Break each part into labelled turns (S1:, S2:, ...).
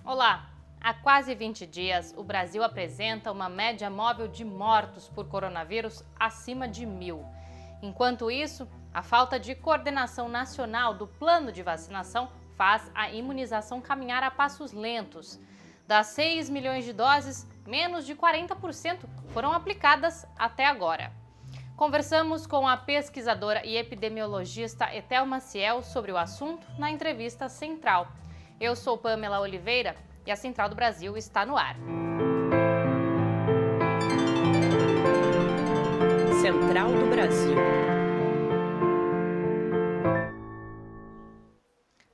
S1: Olá! Há quase 20 dias, o Brasil apresenta uma média móvel de mortos por coronavírus acima de 1.000. Enquanto isso, a falta de coordenação nacional do plano de vacinação faz a imunização caminhar a passos lentos. Das 6 milhões de doses, menos de 40% foram aplicadas até agora. Conversamos com a pesquisadora e epidemiologista Etel Maciel sobre o assunto na entrevista Central. Eu sou Pamela Oliveira e a Central do Brasil está no ar.
S2: Central do Brasil.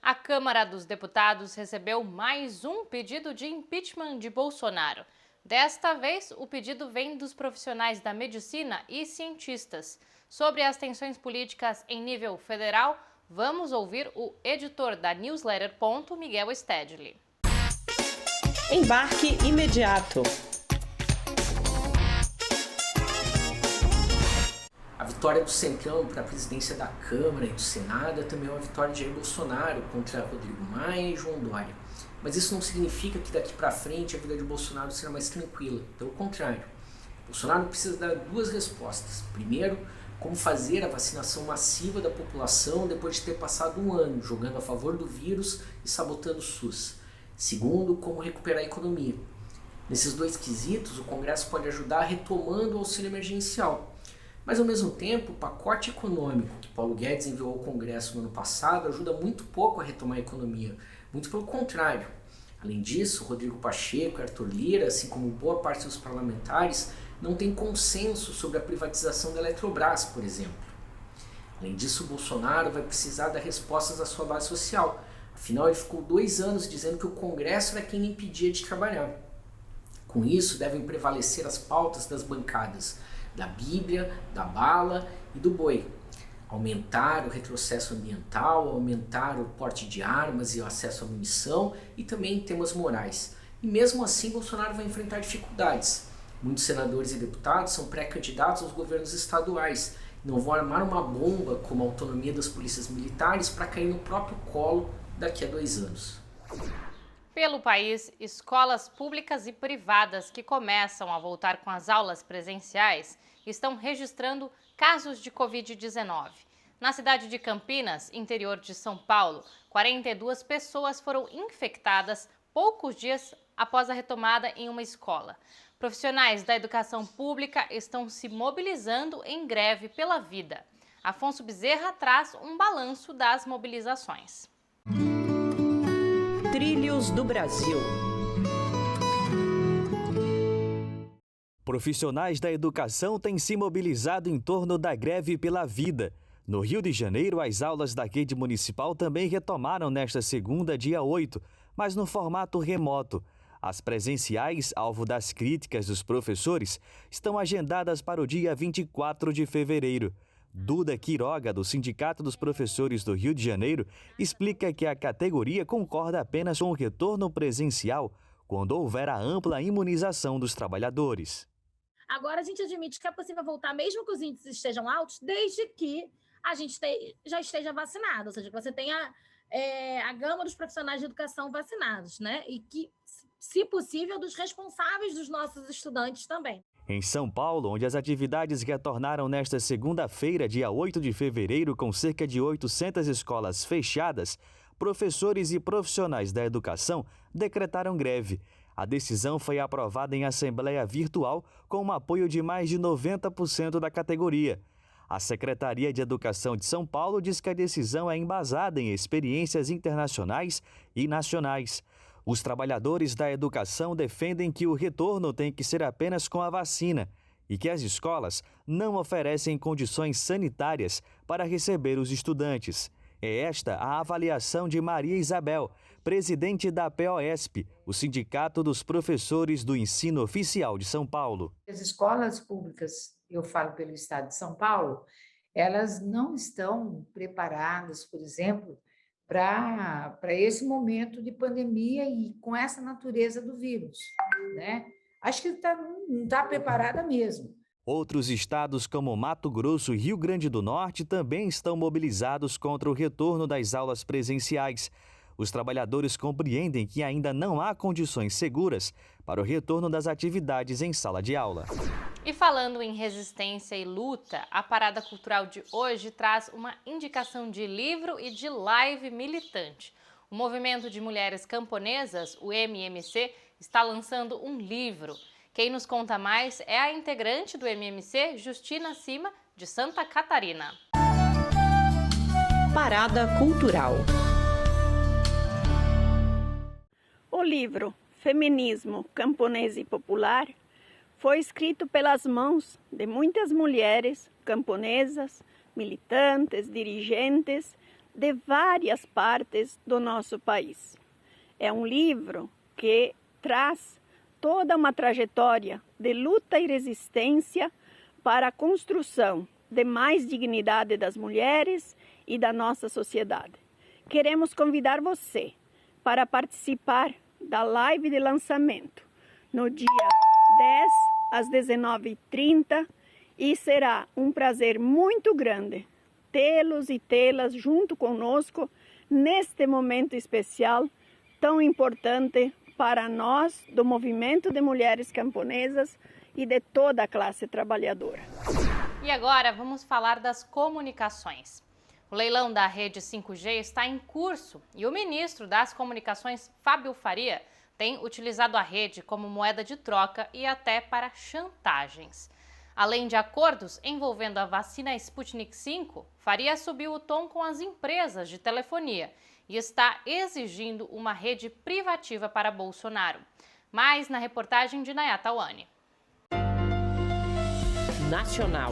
S1: A Câmara dos Deputados recebeu mais um pedido de impeachment de Bolsonaro. Desta vez, o pedido vem dos profissionais da medicina e cientistas. Sobre as tensões políticas em nível federal, vamos ouvir o editor da newsletter Miguel Stedley.
S2: Embarque imediato.
S3: A vitória do Centrão para a presidência da Câmara e do Senado é também uma vitória de Jair Bolsonaro contra Rodrigo Maia e João Dória. Mas isso não significa que daqui para frente a vida de Bolsonaro será mais tranquila. Pelo contrário, Bolsonaro precisa dar duas respostas. Primeiro, como fazer a vacinação massiva da população depois de ter passado um ano jogando a favor do vírus e sabotando o SUS. Segundo, como recuperar a economia. Nesses dois quesitos, o Congresso pode ajudar retomando o auxílio emergencial. Mas, ao mesmo tempo, o pacote econômico que Paulo Guedes enviou ao Congresso no ano passado ajuda muito pouco a retomar a economia. Muito pelo contrário. Além disso, Rodrigo Pacheco e Arthur Lira, assim como boa parte dos parlamentares, não têm consenso sobre a privatização da Eletrobras, por exemplo. Além disso, Bolsonaro vai precisar dar respostas à sua base social. Afinal, ele ficou 2 anos dizendo que o Congresso era quem lhe impedia de trabalhar. Com isso, devem prevalecer as pautas das bancadas da Bíblia, da bala e do boi. Aumentar o retrocesso ambiental, aumentar o porte de armas e o acesso à munição e também temas morais. E mesmo assim, Bolsonaro vai enfrentar dificuldades. Muitos senadores e deputados são pré-candidatos aos governos estaduais. Não vão armar uma bomba como a autonomia das polícias militares para cair no próprio colo daqui a 2 anos.
S1: Pelo país, escolas públicas e privadas que começam a voltar com as aulas presenciais estão registrando casos de Covid-19. Na cidade de Campinas, interior de São Paulo, 42 pessoas foram infectadas poucos dias após a retomada em uma escola. Profissionais da educação pública estão se mobilizando em greve pela vida. Afonso Bezerra traz um balanço das mobilizações.
S2: Trilhos do Brasil.
S4: Profissionais da educação têm se mobilizado em torno da greve pela vida. No Rio de Janeiro, as aulas da rede municipal também retomaram nesta segunda, dia 8, mas no formato remoto. As presenciais, alvo das críticas dos professores, estão agendadas para o dia 24 de fevereiro. Duda Quiroga, do Sindicato dos Professores do Rio de Janeiro, explica que a categoria concorda apenas com o retorno presencial quando houver a ampla imunização dos trabalhadores.
S5: Agora, a gente admite que é possível voltar, mesmo que os índices estejam altos, desde que a gente já esteja vacinado, ou seja, que você tenha a gama dos profissionais de educação vacinados, né? E que, se possível, dos responsáveis dos nossos estudantes também.
S4: Em São Paulo, onde as atividades retornaram nesta segunda-feira, dia 8 de fevereiro, com cerca de 800 escolas fechadas, professores e profissionais da educação decretaram greve. A decisão foi aprovada em assembleia virtual com o apoio de mais de 90% da categoria. A Secretaria de Educação de São Paulo diz que a decisão é embasada em experiências internacionais e nacionais. Os trabalhadores da educação defendem que o retorno tem que ser apenas com a vacina e que as escolas não oferecem condições sanitárias para receber os estudantes. É esta a avaliação de Maria Isabel, presidente da POSP, o Sindicato dos Professores do Ensino Oficial de São Paulo.
S6: As escolas públicas, eu falo pelo Estado de São Paulo, elas não estão preparadas, por exemplo, para esse momento de pandemia e com essa natureza do vírus, né? Acho que não está preparada mesmo.
S4: Outros estados como Mato Grosso e Rio Grande do Norte também estão mobilizados contra o retorno das aulas presenciais. os trabalhadores compreendem que ainda não há condições seguras para o retorno das atividades em sala de aula.
S1: E falando em resistência e luta, a Parada Cultural de hoje traz uma indicação de livro e de live militante. O Movimento de Mulheres Camponesas, o MMC, está lançando um livro. Quem nos conta mais é a integrante do MMC, Justina Cima, de Santa Catarina.
S2: Parada Cultural.
S7: O livro Feminismo Camponês e Popular foi escrito pelas mãos de muitas mulheres camponesas, militantes, dirigentes de várias partes do nosso país. É um livro que traz toda uma trajetória de luta e resistência para a construção de mais dignidade das mulheres e da nossa sociedade. Queremos convidar você para participar da live de lançamento no dia 10 às 19h30 e será um prazer muito grande tê-los e tê-las junto conosco neste momento especial tão importante para nós do Movimento de Mulheres Camponesas e de toda a classe trabalhadora.
S1: E agora vamos falar das comunicações. O leilão da rede 5G está em curso e o ministro das Comunicações, Fábio Faria, tem utilizado a rede como moeda de troca e até para chantagens. Além de acordos envolvendo a vacina Sputnik V, Faria subiu o tom com as empresas de telefonia e está exigindo uma rede privativa para Bolsonaro. Mais na reportagem de Nayata Wani.
S2: Nacional.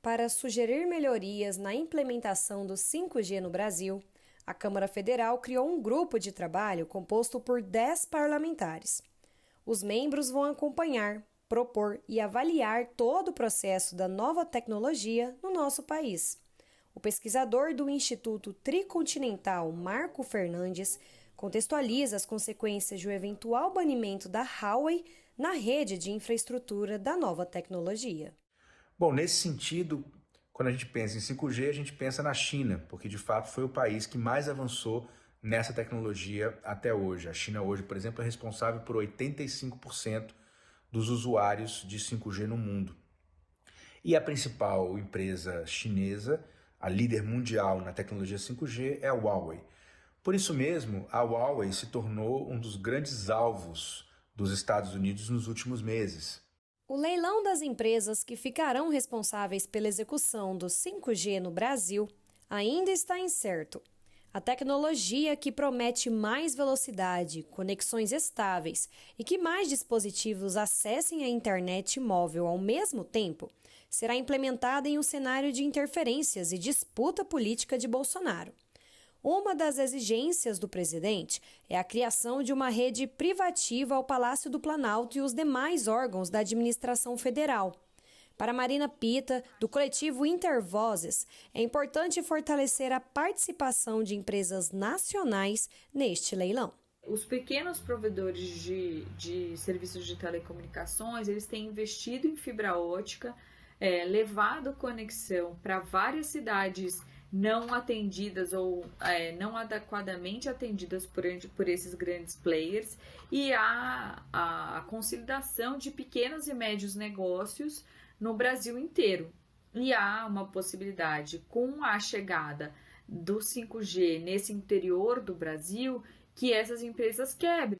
S8: Para sugerir melhorias na implementação do 5G no Brasil, a Câmara Federal criou um grupo de trabalho composto por 10 parlamentares. Os membros vão acompanhar, propor e avaliar todo o processo da nova tecnologia no nosso país. O pesquisador do Instituto Tricontinental, Marco Fernandes, contextualiza as consequências de um eventual banimento da Huawei na rede de infraestrutura da nova tecnologia.
S9: Bom, nesse sentido, quando a gente pensa em 5G, a gente pensa na China, porque de fato foi o país que mais avançou nessa tecnologia até hoje. A China hoje, por exemplo, é responsável por 85% dos usuários de 5G no mundo. E a principal empresa chinesa, a líder mundial na tecnologia 5G, é a Huawei. Por isso mesmo, a Huawei se tornou um dos grandes alvos dos Estados Unidos nos últimos meses.
S8: O leilão das empresas que ficarão responsáveis pela execução do 5G no Brasil ainda está incerto. A tecnologia que promete mais velocidade, conexões estáveis e que mais dispositivos acessem a internet móvel ao mesmo tempo, será implementada em um cenário de interferências e disputa política de Bolsonaro. Uma das exigências do presidente é a criação de uma rede privativa ao Palácio do Planalto e os demais órgãos da administração federal. Para Marina Pita, do coletivo Intervozes, é importante fortalecer a participação de empresas nacionais neste leilão.
S10: Os pequenos provedores de serviços de telecomunicações, eles têm investido em fibra ótica, levado conexão para várias cidades não atendidas ou não adequadamente atendidas por esses grandes players, e a consolidação de pequenos e médios negócios no Brasil inteiro. E há uma possibilidade, com a chegada do 5G nesse interior do Brasil, que essas empresas quebrem.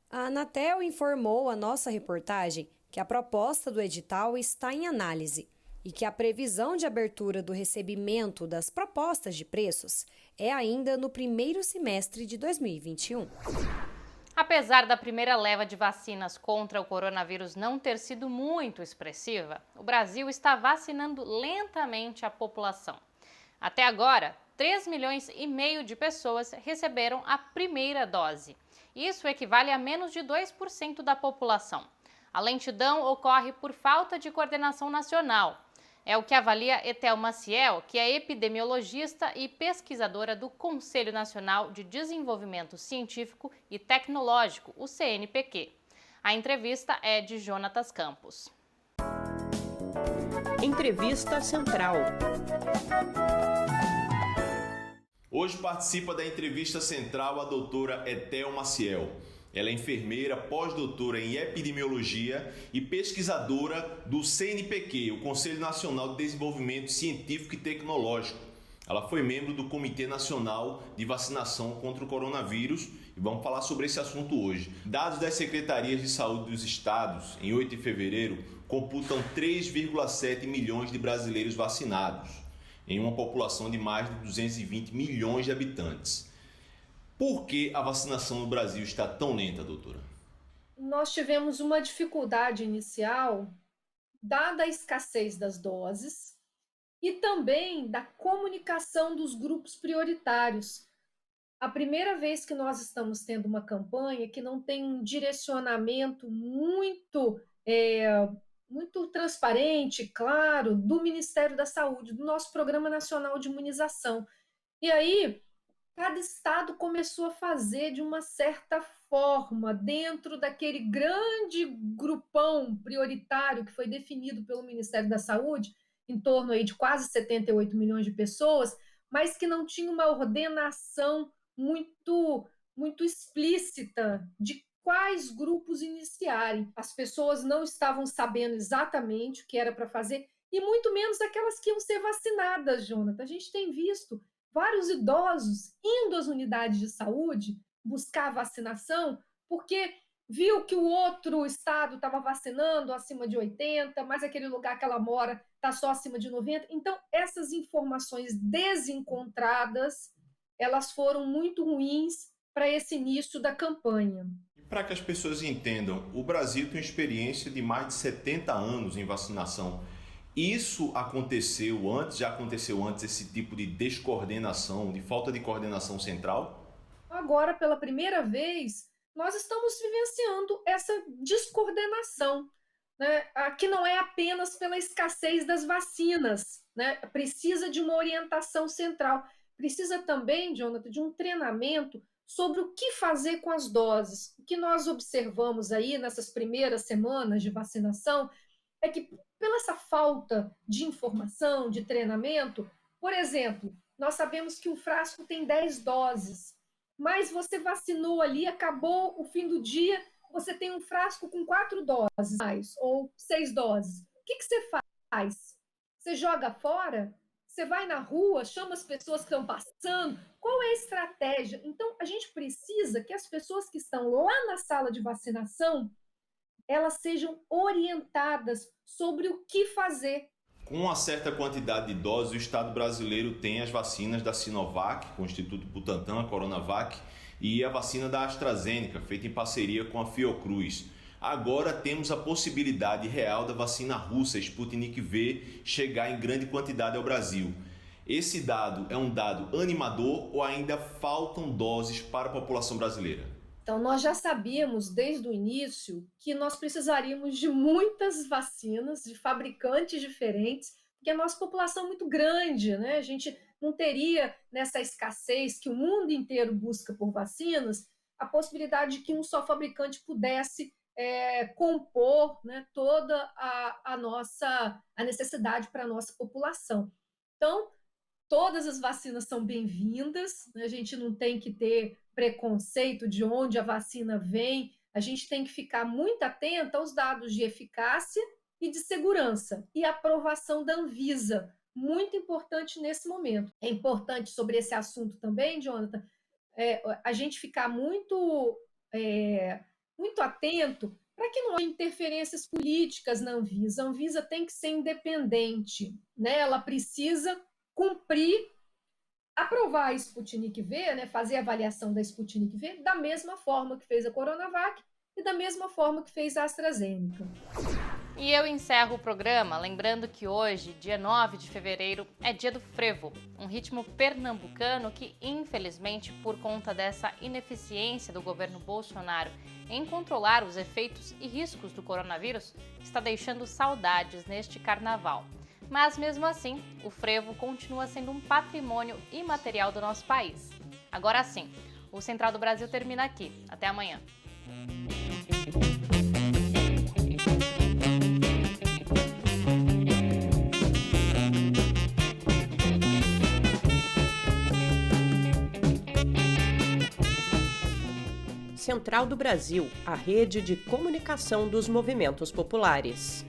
S8: A Anatel informou à nossa reportagem que a proposta do edital está em análise e que a previsão de abertura do recebimento das propostas de preços é ainda no primeiro semestre de 2021.
S1: Apesar da primeira leva de vacinas contra o coronavírus não ter sido muito expressiva, o Brasil está vacinando lentamente a população. Até agora, 3,5 milhões de pessoas receberam a primeira dose. Isso equivale a menos de 2% da população. A lentidão ocorre por falta de coordenação nacional. É o que avalia Etel Maciel, que é epidemiologista e pesquisadora do Conselho Nacional de Desenvolvimento Científico e Tecnológico, o CNPq. A entrevista é de Jonatas Campos.
S2: Entrevista Central.
S11: Hoje participa da Entrevista Central a doutora Etel Maciel. Ela é enfermeira, pós-doutora em epidemiologia e pesquisadora do CNPq, o Conselho Nacional de Desenvolvimento Científico e Tecnológico. Ela foi membro do Comitê Nacional de Vacinação contra o Coronavírus e vamos falar sobre esse assunto hoje. Dados das Secretarias de Saúde dos Estados, em 8 de fevereiro, computam 3,7 milhões de brasileiros vacinados, em uma população de mais de 220 milhões de habitantes. Por que a vacinação no Brasil está tão lenta, doutora?
S12: Nós tivemos uma dificuldade inicial, dada a escassez das doses e também da comunicação dos grupos prioritários. A primeira vez que nós estamos tendo uma campanha que não tem um direcionamento muito transparente, claro, do Ministério da Saúde, do nosso Programa Nacional de Imunização. E aí, cada estado começou a fazer de uma certa forma, dentro daquele grande grupão prioritário que foi definido pelo Ministério da Saúde, em torno aí de quase 78 milhões de pessoas, mas que não tinha uma ordenação muito explícita de quais grupos iniciarem. As pessoas não estavam sabendo exatamente o que era para fazer, e muito menos aquelas que iam ser vacinadas, Jonathan. A gente tem visto vários idosos indo às unidades de saúde buscar a vacinação, porque viu que o outro estado estava vacinando acima de 80, mas aquele lugar que ela mora está só acima de 90. Então, essas informações desencontradas, elas foram muito ruins para esse início da campanha.
S11: Para que as pessoas entendam, o Brasil tem uma experiência de mais de 70 anos em vacinação. Isso já aconteceu antes esse tipo de descoordenação, de falta de coordenação central?
S12: Agora, pela primeira vez, nós estamos vivenciando essa descoordenação, né? Que não é apenas pela escassez das vacinas, né? Precisa de uma orientação central, precisa também, Jonathan, de um treinamento sobre o que fazer com as doses. O que nós observamos aí nessas primeiras semanas de vacinação é que, pela essa falta de informação, de treinamento, por exemplo, nós sabemos que um frasco tem 10 doses, mas você vacinou ali, acabou o fim do dia, você tem um frasco com 4 doses, ou 6 doses. O que você faz? Você joga fora? Você vai na rua, chama as pessoas que estão passando? Qual é a estratégia? Então, a gente precisa que as pessoas que estão lá na sala de vacinação, elas sejam orientadas sobre o que fazer.
S11: Com uma certa quantidade de doses, o Estado brasileiro tem as vacinas da Sinovac, com o Instituto Butantan, a Coronavac, e a vacina da AstraZeneca, feita em parceria com a Fiocruz. Agora temos a possibilidade real da vacina russa, Sputnik V, chegar em grande quantidade ao Brasil. Esse dado é um dado animador ou ainda faltam doses para a população brasileira?
S12: Então, nós já sabíamos desde o início que nós precisaríamos de muitas vacinas, de fabricantes diferentes, porque a nossa população é muito grande, né? A gente não teria, nessa escassez que o mundo inteiro busca por vacinas, a possibilidade de que um só fabricante pudesse compor, né, toda a necessidade para a nossa população. Então, todas as vacinas são bem-vindas, né? A gente não tem que ter preconceito de onde a vacina vem, a gente tem que ficar muito atenta aos dados de eficácia e de segurança e aprovação da Anvisa, muito importante nesse momento. É importante sobre esse assunto também, Jonathan, a gente ficar muito atento para que não haja interferências políticas na Anvisa. A Anvisa tem que ser independente, né? Ela precisa cumprir, aprovar a Sputnik V, né? Fazer a avaliação da Sputnik V da mesma forma que fez a Coronavac e da mesma forma que fez a AstraZeneca.
S1: E eu encerro o programa lembrando que hoje, dia 9 de fevereiro, é dia do frevo, um ritmo pernambucano que, infelizmente, por conta dessa ineficiência do governo Bolsonaro em controlar os efeitos e riscos do coronavírus, está deixando saudades neste carnaval. Mas, mesmo assim, o frevo continua sendo um patrimônio imaterial do nosso país. Agora sim, o Central do Brasil termina aqui. Até amanhã.
S2: Central do Brasil, a rede de comunicação dos movimentos populares.